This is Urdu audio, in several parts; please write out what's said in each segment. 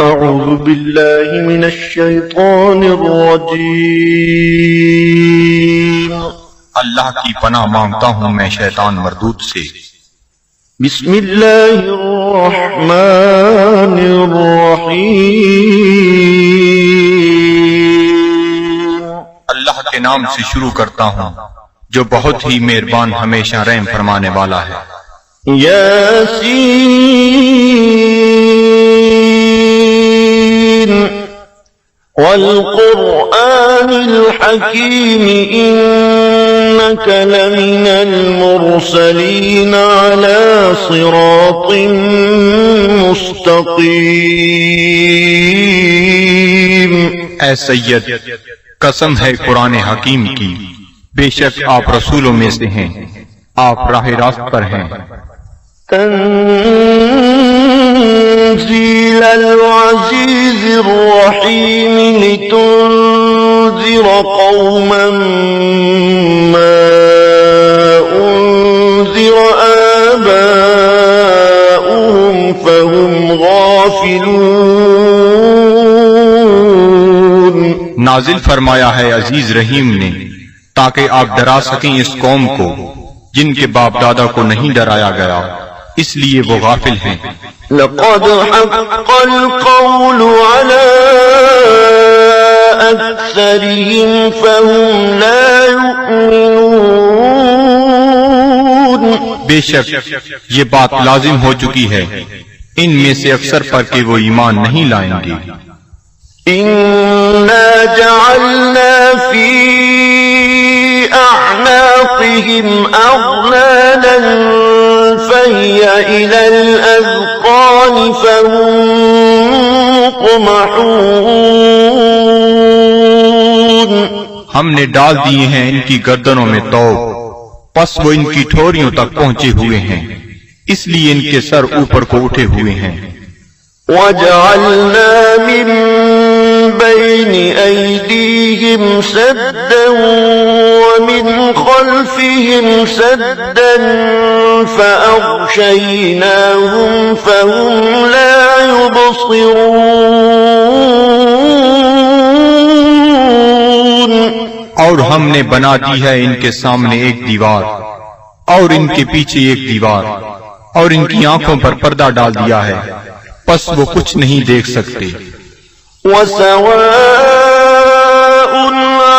أعوذ بالله من الشيطان الرجيم اللہ کی پناہ مانگتا ہوں میں شیطان مردود سے۔ بسم الله الرحمن الرحيم اللہ کے نام سے شروع کرتا ہوں جو بہت ہی مہربان ہمیشہ رحم فرمانے والا ہے۔ ياسين والقرآن الحكيم إنك لمن المرسلين على صراط مستقيم۔ اے سید، قسم ہے قرآن حکیم کی، بے شک آپ رسولوں میں سے ہیں، آپ راہ راست پر ہیں۔ تنزيل العزيز الرحيم لتنذر قوما ما أنذر آباؤهم فهم غافلون۔ نازل فرمایا ہے عزیز رحیم نے تاکہ آپ ڈرا سکیں اس قوم کو جن کے باپ دادا کو نہیں ڈرایا گیا، اس لیے وہ غافل ہیں۔ لقد حق القول على أكثرهم فهم لا يؤمنون۔ بے شک یہ بات لازم ہو چکی ہے ان میں سے اکثر پر کہ وہ ایمان نہیں لائیں گے۔ إنا جعلنا في أعناقهم أغلالا فهي إلى الأذقان فهم مقمحون۔ ہم نے ڈال دیے ہیں ان کی گردنوں میں توق، پس وہ ان کی ٹھوریوں تک پہنچے ہوئے ہیں، اس لیے ان کے سر اوپر کو اٹھے ہوئے ہیں۔ وَجَعَلْنَا مِن بَيْنِ أَيْدِيهِمْ سَدًّا وَمِنْ خَلْفِهِمْ سَدًّا فَأَغْشَيْنَاهُمْ فَهُمْ لَا يُبْصِرُونَ۔ اور ہم نے بنا دی ہے ان کے سامنے ایک دیوار اور ان کے پیچھے ایک دیوار، اور ان کی آنکھوں پر پردہ ڈال دیا ہے، پس وہ کچھ نہیں دیکھ سکتے۔ وَسَوَاءٌ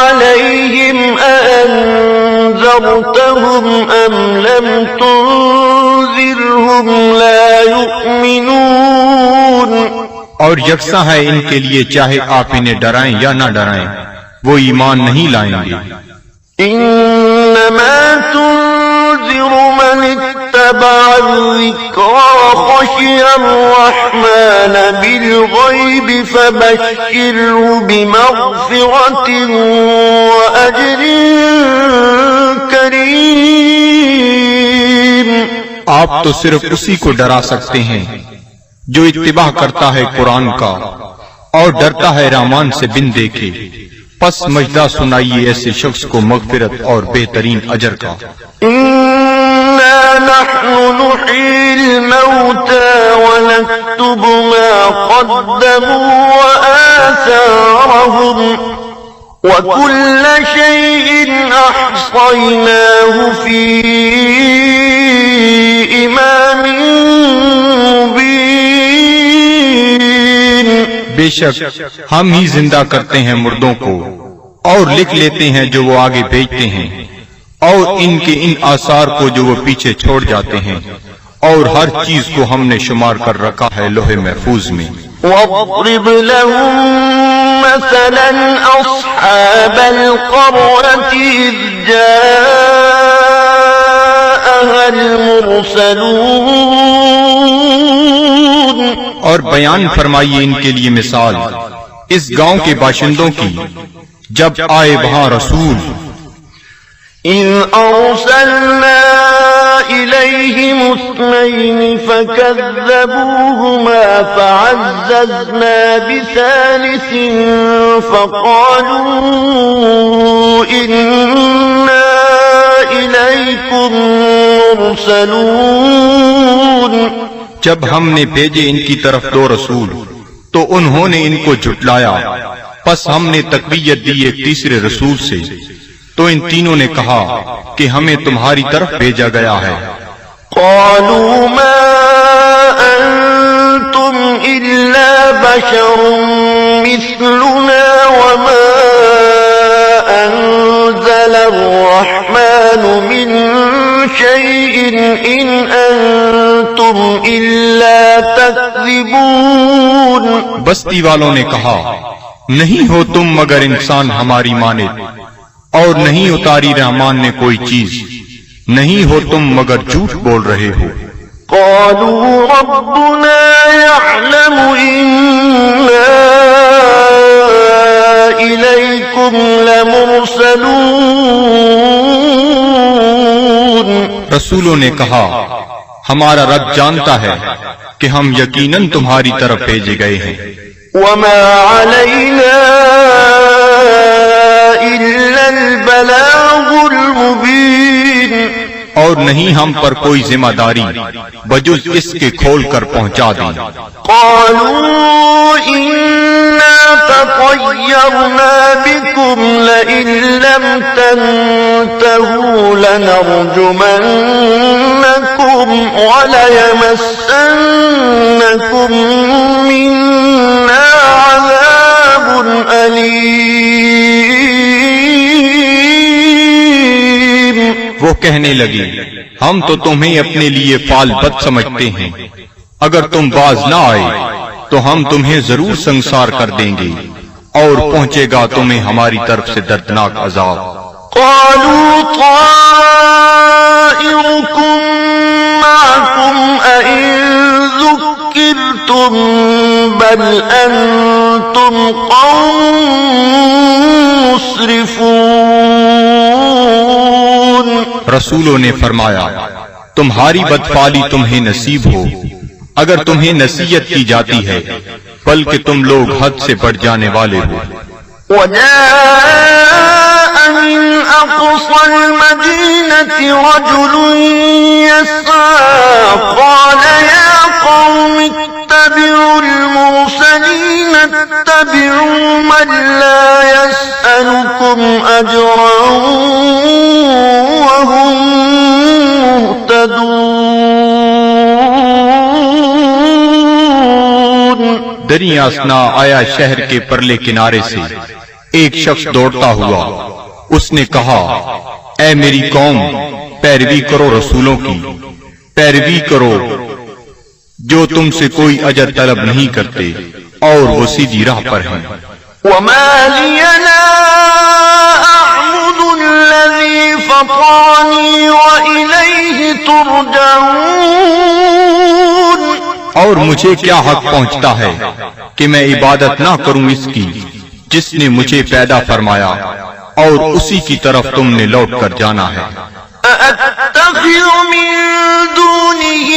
عَلَيْهِمْ أَأَنذَرْتَهُمْ أَمْ لَمْ تُنذِرْهُمْ لَا يُؤْمِنُونَ۔ اور یکساں ہے ان کے لیے چاہے آپ انہیں ڈرائیں یا نہ ڈرائیں، وہ ایمان نہیں لائیں گے۔ إِنَّمَا تُنذِرُ مَنِ اتَّبَعَ الذِّكْرَ وَخَشِيَ الرَّحْمَنَ بِالْغَيْبِ فَبَشِّرْهُ بِمَغْفِرَةٍ وَأَجْرٍ كَرِيمٍ۔ آپ تو صرف اسی کو ڈرا سکتے ہیں جو اتباع کرتا ہے قرآن کا اور ڈرتا ہے رحمان سے بن دیکھے، پس مجدہ سنائیے ایسے شخص کو مغفرت اور بہترین اجر کا۔ إِنَّا نَحْنُ نُحْيِي الْمَوْتَى وَنَكْتُبُ مَا قَدَّمُوا وَآثَارَهُمْ وَكُلَّ شَيْءٍ أَحْصَيْنَاهُ فِي إِمَامٍ مُبِينٍ۔ بے شک ہم ہی زندہ کرتے ہیں مردوں کو اور لکھ لیتے ہیں جو وہ آگے بھیجتے ہیں، اور ان کے ان آثار کو جو وہ پیچھے چھوڑ جاتے ہیں، اور ہر چیز کو ہم نے شمار کر رکھا ہے لوح محفوظ میں۔ وَاضْرِبْ لَهُم مَّثَلًا أَصْحَابَ الْقَرْيَةِ إِذْ جَاءَهَا الْمُرْسَلُونَ۔ اور بیان فرمائیے ان کے لیے مثال اس گاؤں کے باشندوں کی جب آئے وہاں رسول۔ إِذْ أَرْسَلْنَا إِلَيْهِمُ اثْنَيْنِ فَكَذَّبُوهُمَا فَعَزَّزْنَا بِثَالِثٍ فَقَالُوا إِنَّا إِلَيْكُمْ مُرْسَلُونَ۔ جب ہم نے بھیجے ان کی طرف دو رسول تو انہوں نے ان کو جھٹلایا، پس ہم نے تقویت دی ایک تیسرے رسول سے، تو ان تینوں نے کہا کہ ہمیں تمہاری طرف بھیجا گیا ہے۔ قالوا ما أنتم إلا بشر مثلنا وما أنزل الرحمن من شيء إن أنتم إلا تكذبون۔ بستی والوں نے کہا، نہیں ہو تم مگر انسان ہماری مانند، اور نہیں اتاری رحمان نے کوئی چیز، نہیں ہو تم مگر جھوٹ بول رہے ہو۔ قالوا ربنا يعلم إنا إليكم لمرسلون۔ رسولوں نے کہا، ہمارا رب جانتا ہے کہ ہم یقیناً تمہاری طرف بھیجے گئے ہیں۔ وما علينا إلا البلاغ المبين۔ اور نہیں ہم پر کوئی ذمہ داری بجز اس کے کھول کر پہنچا دیں۔ قالوا إنا تطيرنا بكم لئن لم تنتهوا لنرجمنكم وليمسنكم منا عذاب أليم۔ وہ کہنے لگے، ہم تو تمہیں اپنے لیے فال بد سمجھتے ہیں، اگر تم باز نہ آئے تو ہم تمہیں ضرور سنسار کر دیں گے، اور پہنچے گا تمہیں ہماری طرف سے دردناک عذاب۔ قالوا طائركم معكم أئن ذكرتم بل أنتم قوم مسرفون۔ رسولوں نے فرمایا، تمہاری بدفعلی تمہیں نصیب ہو اگر تمہیں نصیحت کی جاتی ہے، بلکہ تم لوگ حد سے بڑھ جانے والے ہو۔ وجاء من أقصى المدينة رجل يسعى قال يا قوم اتبعوا المرسلين اتبعوا من لا يسألكم أجرا وهم مهتدون۔ دریا اسنا آیا شہر کے پرلے کنارے سے ایک شخص دوڑتا ہوا، اس نے کہا، اے میری قوم، پیروی کرو رسولوں کی، پیروی کرو جو تم سے کوئی اجر طلب نہیں کرتے اور وہ سیدھی راہ پر ہیں۔ وما لي لا أعبد الذي فطرني وإليه ترجعون۔ اور مجھے کیا حق پہنچتا ہے کہ میں عبادت نہ کروں اس کی جس نے مجھے پیدا فرمایا اور اسی کی طرف تم نے لوٹ کر جانا ہے۔ أأتخذ من دونه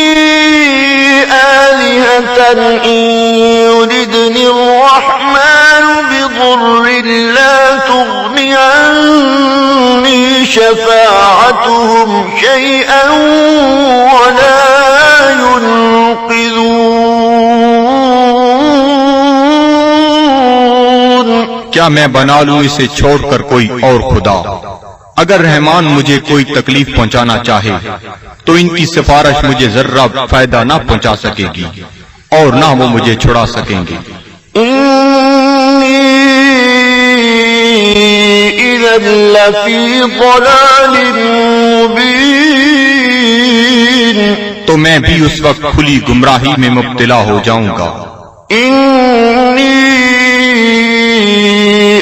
آلهة إن يردني الرحمن بضر لا تغني عني شفاعتهم شيئا ولا ينقذون۔ کیا میں بنا لوں اسے چھوڑ کر کوئی اور خدا؟ اگر رحمان مجھے کوئی تکلیف پہنچانا چاہے تو ان کی سفارش مجھے ذرہ فائدہ نہ پہنچا سکے گی اور نہ وہ مجھے چھڑا سکیں گے۔ إني إذا لفي ضلال مبين۔ تو میں بھی اس وقت کھلی گمراہی میں مبتلا ہو جاؤں گا۔ إني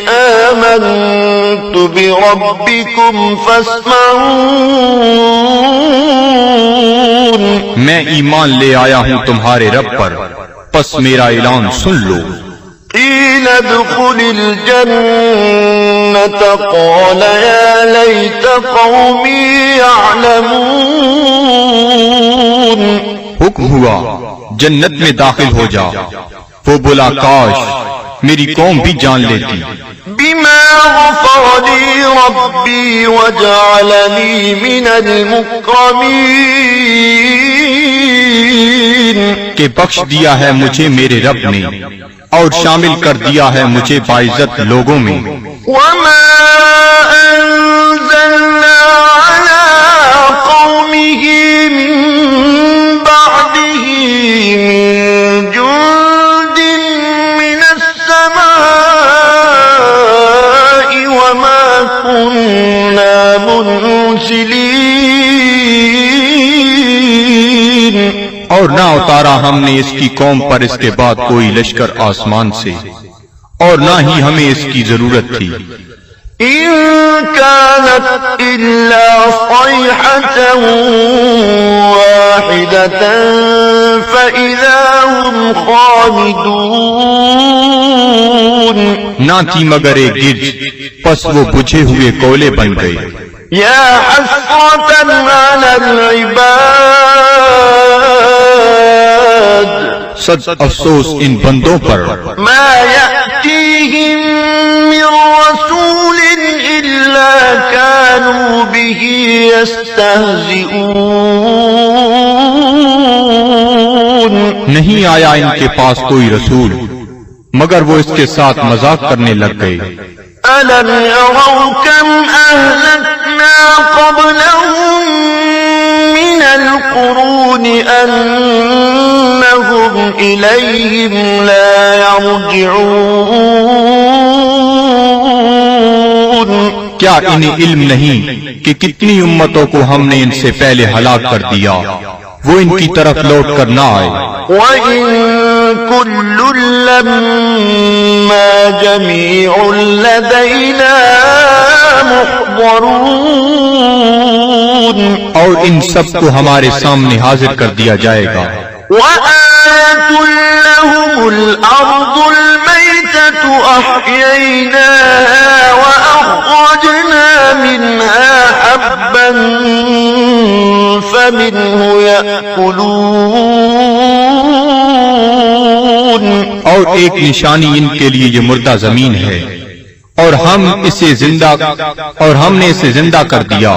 آمنت بربكم فاسمعون۔ میں ایمان لے آیا ہوں تمہارے رب پر، پس میرا اعلان سن لو۔ قيل ادخل الجنة قال يا ليت قومي يعلمون۔ حکم ہوا جنت میں داخل ہو جا، وہ بولا کاش میری قوم بھی جان لیتی۔ بما غفر لي ربي وجعلني من المكرمين۔ کہ بخش دیا ہے مجھے میرے رب نے اور شامل کر دیا ہے مجھے باعزت لوگوں میں۔ وما أنزلنا على قومه من بعده من جند من السماء وما كنا منزلين، اور نہ اتارا ہم نے اس کی قوم پر اس کے بعد کوئی لشکر آسمان سے، اور نہ ہی ہمیں اس کی ضرورت تھی۔ إن كانت إلا صيحة واحدة فإذا هم خامدون، نہ تھی مگر ایک گرج، پس وہ بجھے ہوئے کولے بن گئے۔ يا حسرة على العباد، صد افسوس ان بندوں پر، ما يأتيهم من رسول إلا كانوا به يستهزئون، نہیں آیا ان کے پاس کوئی رسول مگر وہ اس کے ساتھ مذاق کرنے لگ گئے۔ ألم يروا كم أهلكنا قبلهم من القرون أنهم إليهم لا يرجعون، کیا انہیں علم نہیں کہ کتنی امتوں کو ہم نے ان سے پہلے ہلاک کر دیا، وہ ان کی طرف لوٹ کر نہ آئے۔ وَإِن كُلٌّ لَّمَّا جَمِيعٌ لَّدَيْنَا مُحْضَرُونَ، اور ان سب کو ہمارے سامنے حاضر کر دیا جائے گا۔ وَآيَةٌ لَّهُمُ الْأَرْضُ الْمَيْتَةُ أَحْيَيْنَاهَا وَأَخْرَجْنَا مِنْهَا حَبًّا فَمِنْهُ يَأْكُلُونَ، اور ایک نشانی ان کے لیے یہ مردہ زمین ہے، اور ہم نے اسے زندہ کر دیا،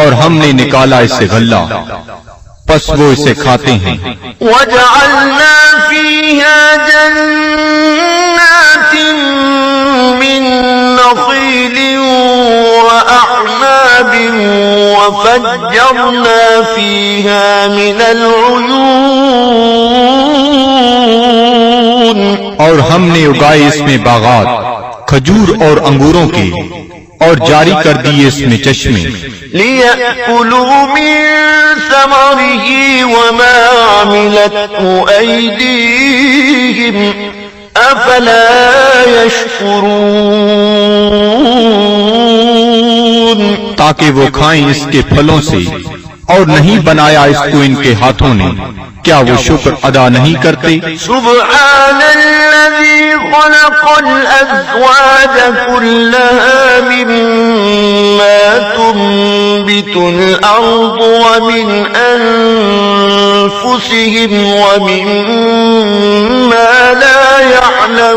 اور ہم نے نکالا اس سے غلہ، پس وہ اسے کھاتے ہیں۔ وَجَعَلْنَا فِيهَا جَنَّاتٍ مِّن نَّخِيلٍ وَأَعْنَابٍ وَفَجَّرْنَا فِيهَا مِنَ الْعُيُونِ، اور ہم نے اگائے اس میں باغات کھجور اور انگوروں کے، اور جاری کر دیے اس میں چشمے، لِيَأْكُلُوا مِن ثَمَرِهِ وَمَا عَمِلَتْهُ أَيْدِيهِمْ أَفَلَا يَشْكُرُونَ، تاکہ وہ کھائیں اس کے پھلوں سے، اور نہیں بنایا اس کو ان کے ہاتھوں نے، کیا وہ شکر ادا نہیں کرتے؟ سبحان الذي خلق الأزواج كلها مما تنبت الأرض ومن أنفسهم ومما لا يعلمون،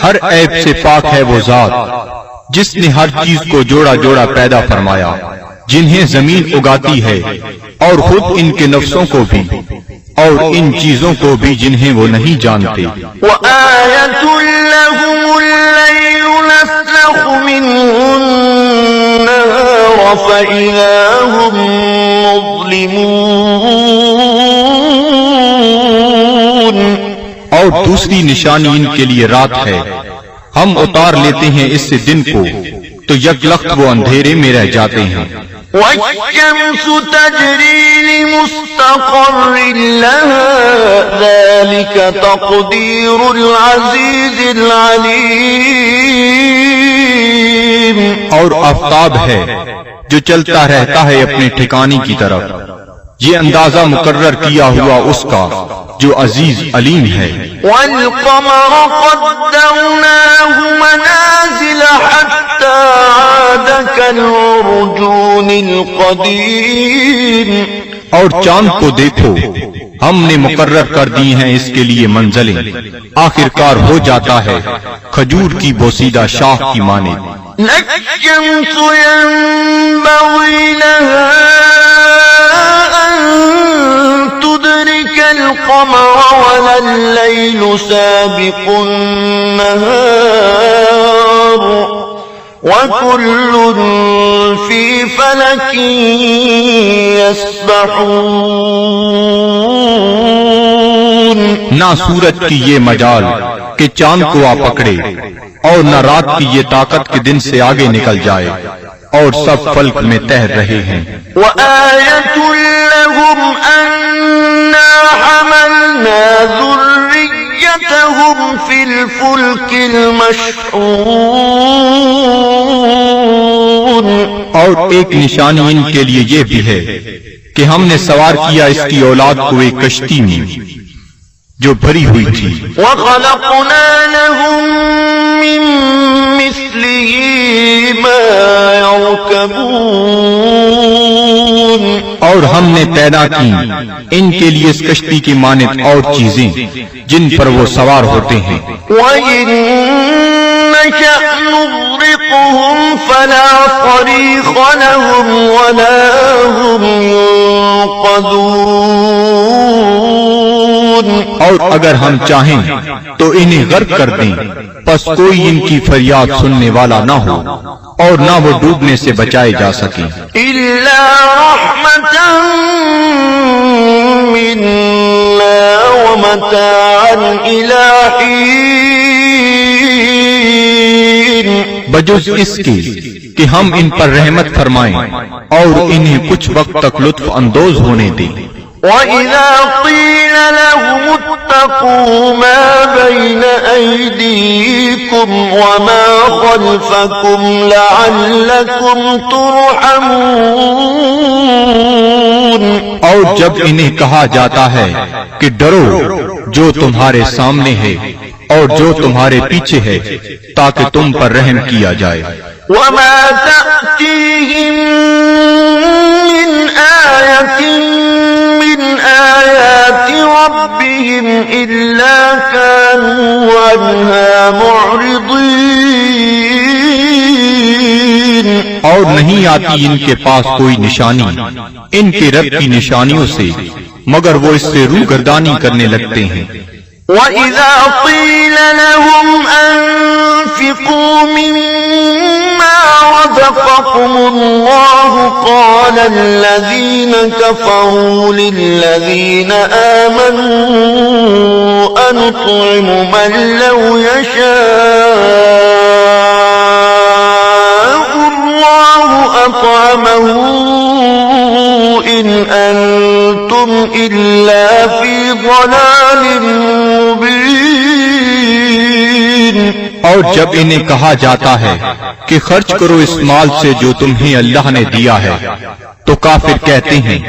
ہر عیب سے پاک ہے وہ ذات جس نے ہر چیز کو جوڑا جوڑا پیدا فرمایا، جنہیں زمین اگاتی ہے، اور خود ان کے نفسوں کو بھی، اور ان چیزوں کو بھی جنہیں وہ نہیں جانتے۔ وَآيَةٌ لَّهُمُ اللَّيْلُ نَسْلَخُ مِنْهُ النَّهَارَ فَإِذَا هُم مُّظْلِمُونَ، اور دوسری نشانی ان کے لیے رات ہے، ہم اتار لیتے ہیں اس سے دن کو، تو یک لخت وہ اندھیرے میں رہ جاتے ہیں۔ وَالشَّمْسُ تَجْرِي لِمُسْتَقَرٍّ لَّهَا ذَلِكَ تَقْدِيرُ الْعَزِيزِ الْعَلِيمِ، اور آفتاب ہے جو چلتا رہتا ہے اپنے ٹھکانے کی طرف، یہ اندازہ مقرر کیا ہوا اس کا جو عزیز علیم ہے۔ وَالْقَمَرَ قَدَّرْنَاهُ مَنَازِلَ حَتَّى عَادَ كَالْعُرْجُونِ الْقَدِيمِ، اور چاند کو دیکھو، ہم نے مقرر کر دی ہیں اس کے لیے منزلیں، آخر کار ہو جاتا ہے کھجور کی بوسیدہ شاخ کی مانند۔ لَلشَّمْسُ يَنبَغِي لَهَا أَن تدرك القمر ولا الليل سابق النهار وكل في فلك يسبحون. نہ سورج کی یہ مجال کہ چاند کو آ پکڑے اور نہ رات کی یہ طاقت کہ دن سے آگے نکل جائے، اور سب فلک میں تیر رہے ہیں. وآية لهم أنا حملنا ذريتهم في الفلك المشحون. اور ایک نشانی ان کے لیے یہ بھی ہے کہ ہم نے سوار کیا اس کی اولاد کو ایک کشتی میں جو بھری ہوئی تھی. وخلقنا لهم من مثله ما يركبون. اور ہم نے پیدا کی ان کے لیے اس کشتی کی مانند اور چیزیں جن پر وہ سوار ہوتے ہیں. وَإِن نَّشَأْ نُغْرِقْهُمْ فَلَا صَرِيخَ لَهُمْ وَلَا هُمْ يُنقَذُونَ. اور اگر ہم چاہیں تو انہیں غرق کر دیں، پس کوئی ان کی فریاد سننے والا نہ ہو اور نہ وہ ڈوبنے سے بچائے جا سکیں. إِلَّا رَحْمَةً مِّنَّا وَمَتَاعًا إِلَىٰ حِينٍ. بجز اس کے کہ ہم ان پر رحمت فرمائیں اور انہیں کچھ وقت تک لطف اندوز ہونے دیں. وَإِذَا قِيلَ لَهُمُ اتَّقُوا مَا بَيْنَ أَيْدِيكُمْ وَمَا خَلْفَكُمْ لَعَلَّكُمْ تُرْحَمُونَ. اور جب انہیں کہا جاتا ہے کہ ڈرو جو تمہارے سامنے ہے اور جو تمہارے پیچھے ہے تاکہ تم پر رحم کیا جائے. وَمَا تَأْتِيهِم مِّنْ آيَةٍ مِّنْ آيَاتِ رَبِّهِمْ إِلَّا كَانُوا عَنْهَا مُعْرِضِينَ. اور نہیں آتی ان کے پاس کوئی نشانی ان کے رب کی نشانیوں سے مگر وہ اس سے روگردانی کرنے لگتے ہیں. وَإِذَا قِيلَ لَهُمْ أَنفِقُوا مِمَّا رَزَقَكُمُ اللَّهُ قَالَ الَّذِينَ كَفَرُوا لِلَّذِينَ آمَنُوا أَنُطْعِمُ مَن لَّوْ يَشَاءُ اللَّهُ أَطْعَمَهُ إِنْ أَنتُمْ إِلَّا فِي ضَلَالٍ مُبِينٍ. اور جب انہیں کہا جاتا ہے کہ خرچ کرو اس مال سے جو تمہیں اللہ نے دیا ہے تو کافر کہتے ہیں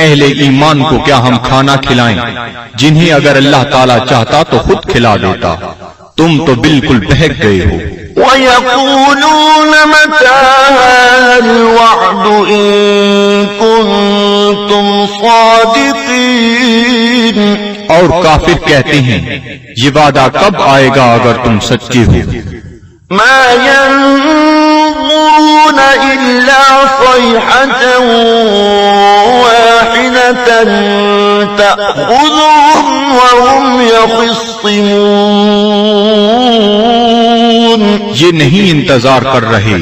اہل ایمان کو کیا ہم کھانا کھلائیں جنہیں اگر اللہ تعالیٰ چاہتا تو خود کھلا دیتا، تم تو بالکل بہک گئے ہو. وَيَقُولُونَ مَتَىٰ هَٰذَا الْوَعْدُ إِن كُنتُمْ صَادِقِينَ. اور کافر کہتے ہیں یہ وعدہ کب آئے گا اگر تم سچے ہو. مَا يَنظُرُونَ إِلَّا صَيْحَةً وَاحِدَةً تَأْخُذُهُمْ وَهُمْ يَخِصِّمُونَ. یہ نہیں انتظار کر رہے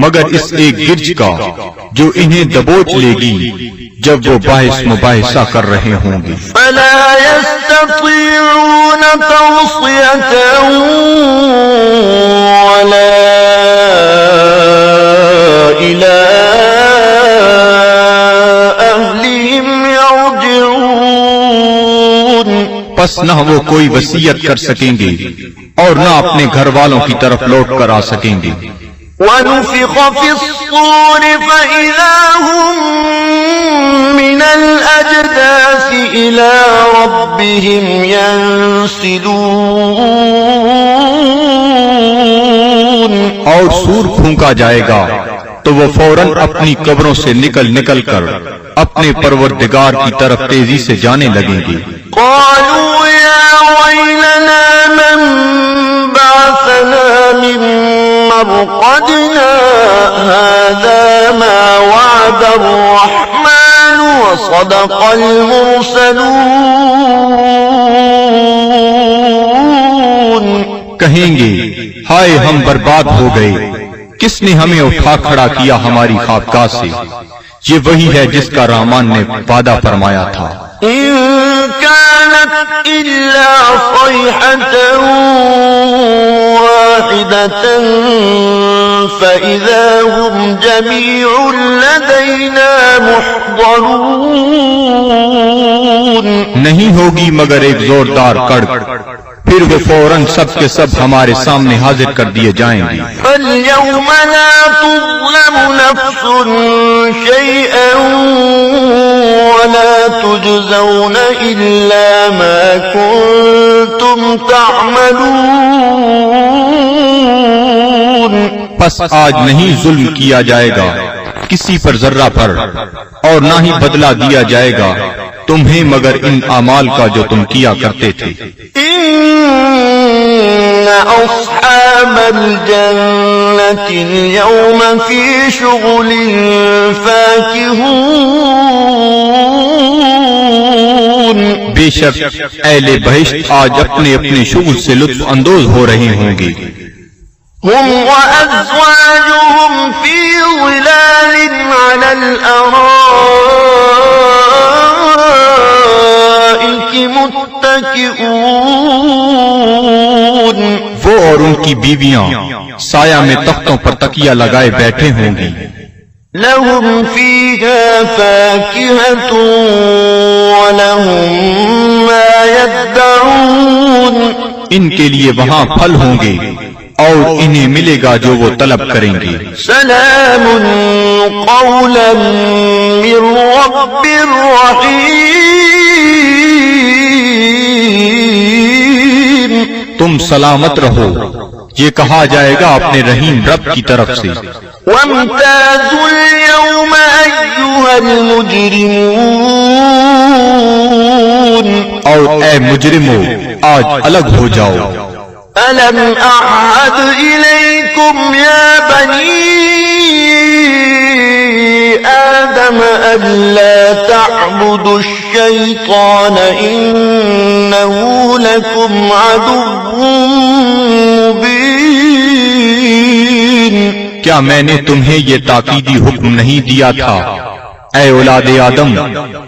مگر اس ایک گرج کا جو انہیں دبوچ لے گی جب وہ باحث مباحثہ کر رہے ہوں گے. فَلَا يَسْتَطِيعُونَ تَوْصِيَةً وَلَا إِلَىٰ أَهْلِهِمْ يَرْجِعُونَ. پس نہ وہ کوئی وصیت کر سکیں گے اور نہ اپنے گھر والوں کی طرف لوٹ کر آ سکیں گے. وَنُفِخَ فِي الصُّورِ فَإِذَا هُم مِّنَ الْأَجْدَاثِ إِلَىٰ رَبِّهِمْ يَنسِلُونَ. اور سور پھونکا جائے گا تو وہ فوراً اپنی قبروں سے نکل کر اپنے پروردگار کی طرف تیزی سے جانے لگیں گے. قالوا يا ويلنا من بعثنا من مرقدنا هذا ما وعد الرحمن وصدق صدق المرسلون. کہیں گے ہائے ہم برباد ہو گئے، کس نے ہمیں اٹھا کھڑا کیا ہماری خوابگاہ سے؟ یہ وہی ہے جس کا رحمان نے وعدہ فرمایا تھا. إن كانت إلا صيحة واحدة فإذا هم جميع لدينا محضرون. نہیں ہوگی مگر ایک زوردار کڑک، پھر وہ فوراً سب کے سب ہمارے سامنے حاضر کر دیے جائیں گے. فاليوم لا تظلم نفس شيئا ولا تجزون إلا ما كنتم تعملون. پس آج نہیں ظلم کیا جائے گا کسی پر ذرہ پر، اور نہ ہی بدلہ دیا جائے گا تمہیں مگر ان اعمال کا جو تم کیا کرتے تھے. إن أصحاب الجنة اليوم في شغل فاكهون. بے شک اہل بہشت آج اپنے اپنے شغل سے لطف اندوز ہو رہے ہوں گے. هم وأزواجهم في ظلال على الأرائك متكئون. وہ اور ان کی بیویاں سایہ میں تختوں پر تکیہ لگائے بیٹھے ہوں گی. لهم فيها فاكهة ولهم ما يدعون. ان کے لیے وہاں پھل ہوں گے اور انہیں ملے گا جو وہ طلب کریں گے. سلام قولا من رب رحیم. تم سلامت رہو، یہ کہا جائے گا اپنے رحیم رب کی طرف سے. وامتازوا اليوم أيها المجرمون. اور اے مجرمو آج الگ ہو جاؤ. ألم أعهد إليكم يا بني آدم ألا تعبدوا الشيطان إنه لكم عدو مبين. کیا میں نے تمہیں یہ تاکیدی حکم نہیں دیا تھا اے اولاد آدم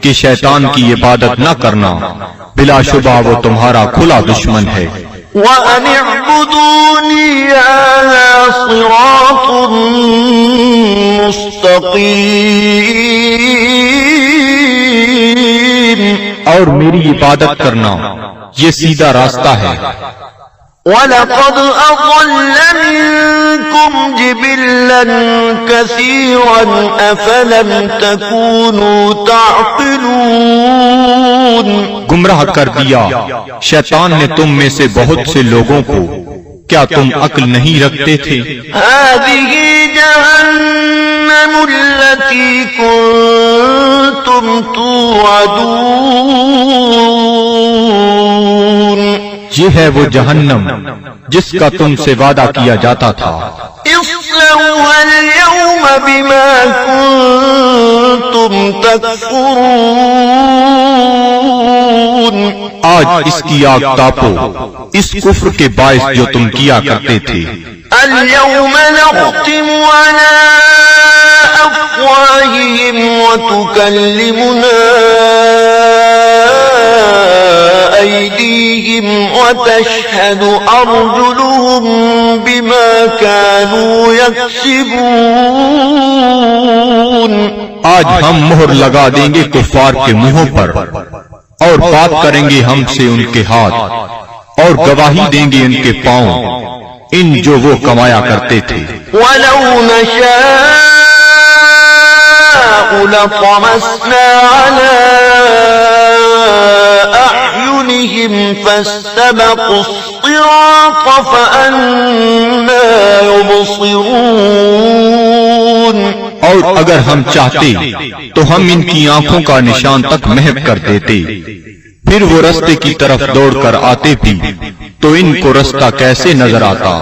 کہ شیطان کی عبادت نہ کرنا، بلا شبہ وہ تمہارا کھلا دشمن ہے. وَأَنِ اعْبُدُونِي هَذَا صِرَاطٌ مُسْتَقِيمٌ. اور میری عبادت کرنا یہ سیدھا راستہ ہے. وَلَقَدْ أَضَلَّ مِنكُمْ جِبِلًّا كَثِيرًا أَفَلَمْ تَكُونُوا تَعْقِلُونَ. گمراہ کر دیا شیطان نے تم میں سے بہت سے لوگوں کو، کیا تم عقل نہیں رکھتے تھے؟ هَذِهِ جَهَنَّمُ الَّتِي كُنتُمْ تُوعَدُونَ. یہ ہے وہ جہنم جس کا تم سے وعدہ کیا جاتا تھا. اصلوها اليوم بما كنتم تكفرون. آج اس کی آگ تاپو اس کفر کے باعث جو تم کیا کرتے تھے. اليوم نختم على أفواههم وتكلمنا أيديهم وتشهد أرجلهم بما كانوا يكسبون. آج ہم مہر لگا دیں گے کفار کے منہوں پر، اور بات کریں گے ہم سے ان کے ہاتھ، اور گواہی دیں گے ان کے پاؤں ان جو وہ کمایا کرتے تھے. وَلَوْ نَشَاءُ لَطَمَسْنَا عَلَىٰ أَعْيُنِهِمْ فَاسْتَبَقُوا الصِّرَاطَ فَأَنَّىٰ يُبْصِرُونَ. اور اگر ہم چاہتے تو ہم ان کی آنکھوں کا نشان تک محو کر دیتے، پھر وہ رستے کی طرف دوڑ کر آتے بھی تو ان کو رستہ کیسے نظر آتا.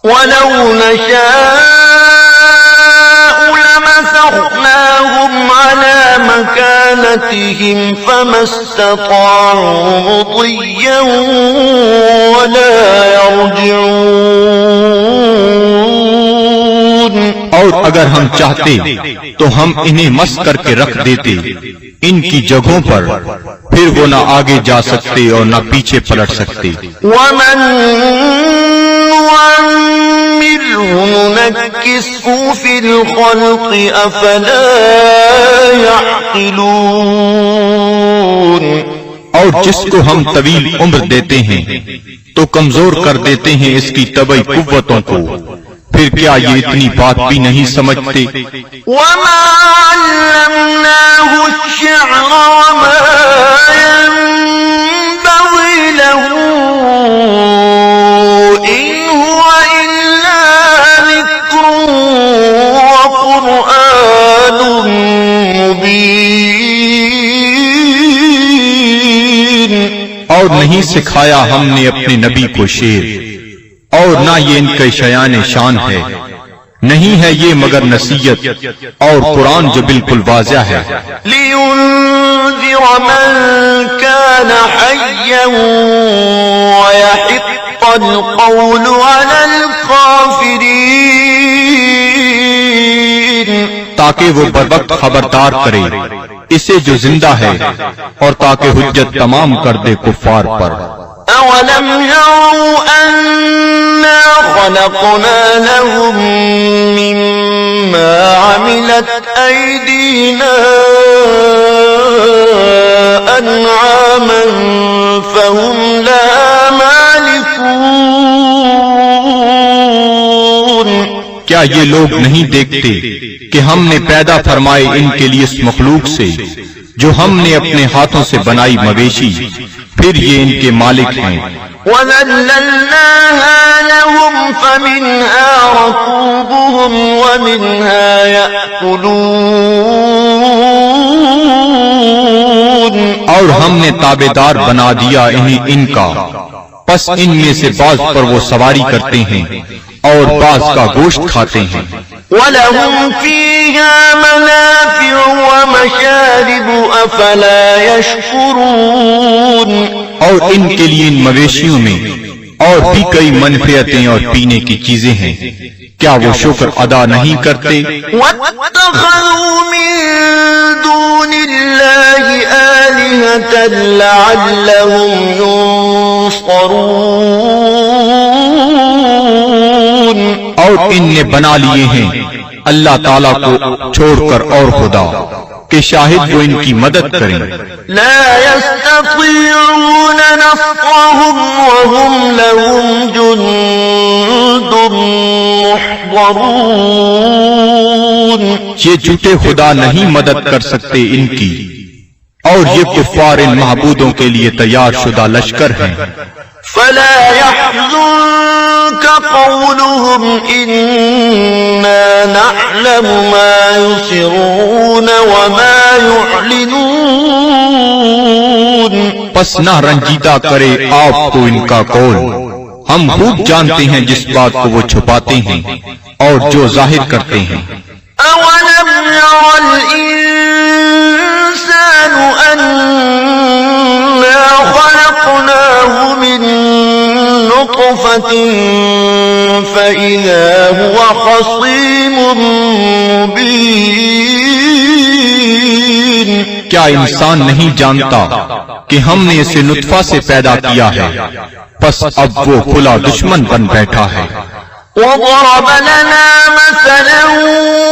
وَلَوْ نَشَاءُ لَمَسَخْنَاهُمْ عَلَىٰ مكانتهم فما استطاعوا مضيا ولا يرجعون. اور اگر ہم چاہتے تو ہم انہیں مس کر کے رکھ دیتے ان کی جگہوں پر، پھر وہ نہ آگے جا سکتے اور نہ پیچھے پلٹ سکتے. ومن نعمره ننكسه في الخلق أفلا يعقلون. اور جس کو ہم طویل عمر دیتے ہیں تو کمزور کر دیتے ہیں اس کی طبعی قوتوں کو، پھر کیا یہ اتنی بات بھی نہیں سمجھتے؟ وما علمناه الشعر وما ينبغي له إن هو إلا ذكر وقرآن مبين. اور نہیں سکھایا ہم نے اپنے نبی کو شعر، اور نہ یہ ان کے شیان شان ہے، نہیں ہے یہ مگر نصیحت اور قرآن جو بالکل واضح ہے. لِيُنذِرَ مَن كَانَ حَيًّا وَيَحِقَّ الْقَوْلُ عَلَى الْكَافِرِينَ. تاکہ وہ بروقت خبردار کرے اسے جو زندہ ہے، اور تاکہ حجت تمام کر دے کفار پر. أَوَلَمْ يَرَوْا أَنَّا خَلَقْنَا لَهُم مِّمَّا عَمِلَتْ أَيْدِينَا أَنْعَامًا فَهُمْ لَهَا مَالِكُونَ. کیا یہ لوگ نہیں دیکھتے کہ ہم نے پیدا فرمائے ان کے لیے اس مخلوق سے جو ہم نے اپنے ہاتھوں سے بنائی مویشی، پھر یہ ان کے مالک ہیں. وَذَلَّلْنَاهَا لَهُمْ فَمِنْهَا رَكُوبُهُمْ وَمِنْهَا يَأْكُلُونَ. اور ہم نے تابعدار بنا دیا انہیں ان کا، پس ان میں سے بعض پر وہ سواری کرتے ہیں اور بعض کا گوشت کھاتے ہیں. وَلَهُمْ فِيهَا مَنَافِعُ وَمَشَارِبُ أَفَلَا يَشْكُرُونَ. اور ان کے لیے ان مویشیوں میں اور بھی کئی منفعتیں اور پینے کی چیزیں ہیں، کیا وہ شکر ادا نہیں کرتے؟ وَاتَّخَذُوا مِن دُونِ اللَّهِ آلِهَةً لَعَلَّهُمْ يُنصَرُونَ. اور ان نے بنا لیے ہیں اللہ تعالیٰ کو چھوڑ کر اور خدا کہ شاہد وہ ان کی مدد کریں. لا يستطيعون نصرهم وهم لهم جند محضرون. یہ جھوٹے خدا نہیں مدد کر سکتے ان کی، اور یہ کفار ان معبودوں کے لیے تیار شدہ لشکر ہیں. فلا يحزنك قولهم إنا نعلم ما يسرون وما يعلنون. پس نہ رنجیدہ کرے آپ کو ان کا قول، ہم خوب جانتے ہیں جس بات کو وہ چھپاتے ہیں اور جو ظاہر کرتے ہیں. أولم ير الإنسان أنا خلقناه من نطفة فإذا هو خصيم مبين. کیا انسان نہیں جانتا کہ ہم نے اسے نطفہ سے پیدا کیا ہے، پس اب وہ کھلا دشمن بن بیٹھا ہے. وضرب لنا مثلا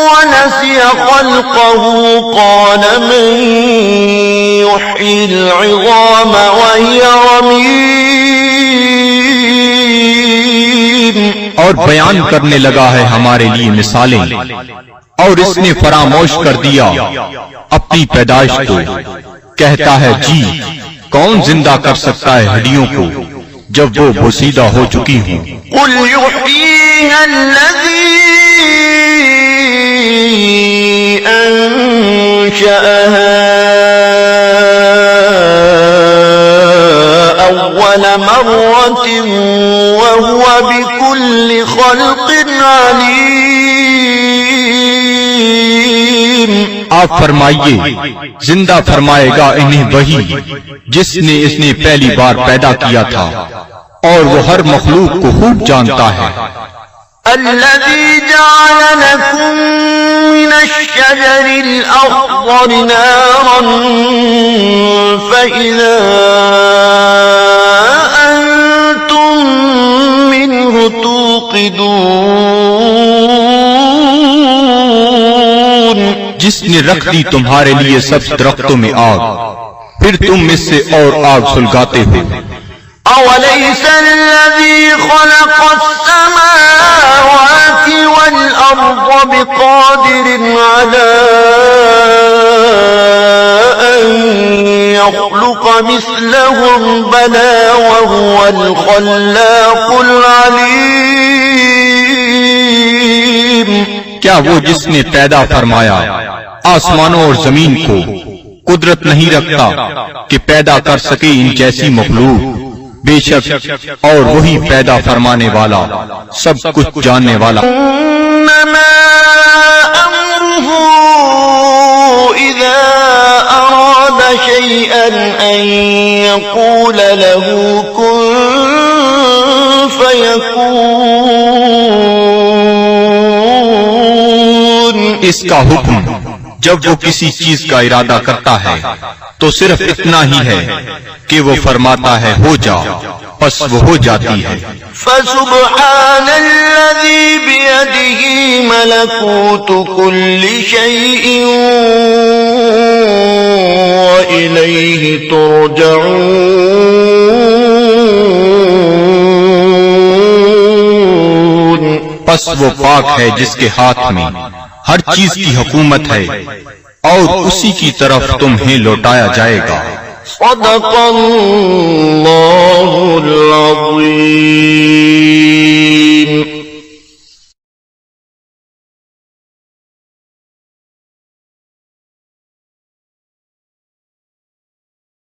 ونسي خلقه قال من يحيي العظام وهي رميم. اور بیان کرنے لگا ہے ہمارے لیے مثالیں، اور اس نے فراموش کر دیا اپنی پیدائش کو. کہتا ہے جی کون زندہ کر سکتا ہے ہڈیوں کو جب وہ بوسیدہ ہو چکی ہوں. قل يحييها الذي أنشأها أول مرة وهو بكل خلق عليم. آپ فرمائیے زندہ فرمائے گا انہیں وہی جس نے اس نے پہلی بار پیدا کیا تھا اور وہ ہر مخلوق کو خوب جانتا ہے۔ الذي جعل لكم من الشجر الأخضر نارا فإذا أنتم منه توقدون، جس نے رکھ دی تمہارے لیے سب درختوں میں آگ، پھر تم اس سے اور آگ سلگاتے ہو۔ أوليس الذي خلق السماوات والأرض بقادر على أن يخلق مثلهم بلى وهو الخلاق العليم۔ کیا وہ جس نے پیدا فرمایا آسمانوں اور زمین کو قدرت نہیں رکھتا کہ پیدا کر سکے ان جیسی مخلوق؟ بے شک اور وہی پیدا فرمانے والا سب کچھ جاننے والا۔ انما امره اذا اراد شيئا ان يقول له كن فيكون۔ اس کا حکم جب وہ کسی چیز کا ارادہ کرتا ہے تو صرف اتنا ہی ہے کہ وہ فرماتا ہے ہو جا، پس وہ ہو جاتی ہے۔ فسبحان الذي بيده ملكوت كل شيء وإليه ترجعون۔ پس وہ پاک ہے جس کے ہاتھ میں ہر چیز کی حکومت ہے اور اسی کی طرف تمہیں لوٹایا جائے گا۔ صدق اللہ العظیم۔